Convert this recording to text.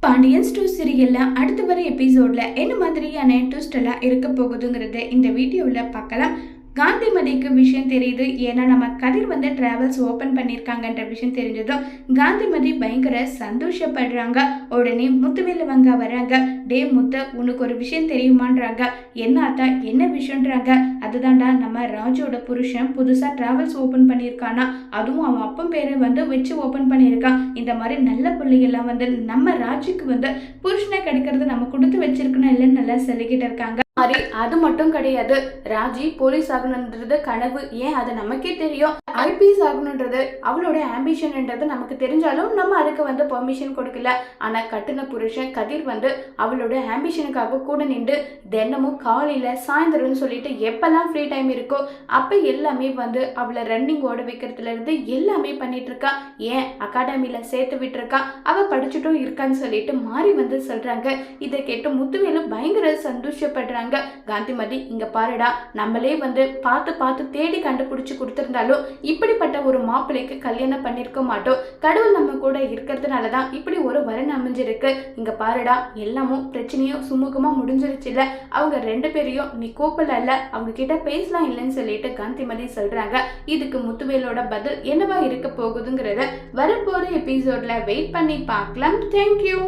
பாண்டியன்ஸ் 2 சீரியல்ல அடுத்து வர எபிசோட்ல என்ன மாதிரியான ட்விஸ்ட் எல்லாம் இருக்க போகுதுங்கிறத இந்த வீடியோல பார்க்கலாம். காந்திமதிக்கு விஷயம் தெரியுது. ஏன்னா நம்ம கதிர் வந்து டிராவல்ஸ் ஓபன் பண்ணியிருக்காங்கன்ற விஷயம் தெரிஞ்சதும் காந்திமதி பயங்கர சந்தோஷப்படுறாங்க. உடனே முத்துவேல் அவங்க வராங்க. டே முத்து, உனக்கு ஒரு விஷயம் தெரியுமான்றாங்க. என்னத்தா, என்ன விஷயம்ன்றாங்க. அதுதான்டா, நம்ம ராஜோட புருஷன் புதுசா டிராவல்ஸ் ஓபன் பண்ணியிருக்கானா, அதுவும் அவன் அப்பன் பேரை வந்து வச்சு ஓபன் பண்ணியிருக்கான். இந்த மாதிரி நல்ல பிள்ளைகள்லாம் வந்து நம்ம ராஜுக்கு வந்து புருஷனை கிடைக்கிறது நம்ம கொடுத்து வச்சிருக்கணும் இல்லைன்னு நல்லா சொல்லிக்கிட்டு இருக்காங்க. அது மட்டும் கிடையாது, ராஜி போலீஸ் ஆகணுன்றது கனவு. ஏன், அது நமக்கே தெரியும். ஐபிஎஸ் ஆகணுன்றது அவளோட ஆம்பிஷன்ன்றது நமக்கு தெரிஞ்சாலும் நம்ம அதுக்கு வந்து பெர்மிஷன் கொடுக்கல. ஆனா கட்டுன புருஷன் கதிர் வந்து அவளோட ஆம்பிஷனுக்காக கூட நின்று தினமும் காலையில சாயந்தரம்னு சொல்லிட்டு எப்பெல்லாம் ஃப்ரீ டைம் இருக்கோ அப்ப எல்லாமே வந்து அவளை ரன்னிங் ஓட வைக்கிறதுல இருந்து எல்லாமே பண்ணிட்டு இருக்கா. ஏன், அகாடமியில சேர்த்து விட்டு இருக்கா, அவ படிச்சுட்டும் இருக்கான்னு சொல்லிட்டு மாறி வந்து சொல்றாங்க. இதை கேட்டு முத்துவேலு பயங்கர சந்தோஷப்படுறாங்க. காந்திமதி, இங்க பாருடா, நம்மளே வந்து பார்த்து பார்த்து தேடி கண்டுபிடிச்சு கொடுத்திருந்தாலும் இப்படிப்பட்ட ஒரு மாப்பிள்ளைக்கு கல்யாணம் பண்ணிருக்க மாட்டோம். கடவுள் நம்ம கூட இருக்கிறதுனாலதான் இப்படி ஒரு வரன் அமைஞ்சிருக்கு. இங்க பாருடா, எல்லாமும் பிரச்சனையும் சுமூகமா முடிஞ்சிருச்சு இல்ல. அவங்க ரெண்டு பேரையும் நீ கூப்பிடல, அவங்க கிட்ட பேசலாம் இல்லைன்னு சொல்லிட்டு காந்திமதி சொல்றாங்க. இதுக்கு முத்துவேலோட பதில் என்னவா இருக்க போகுதுங்கிறத வரப்போற எபிசோட்ல வெயிட் பண்ணி பார்க்கலாம். தேங்க்யூ.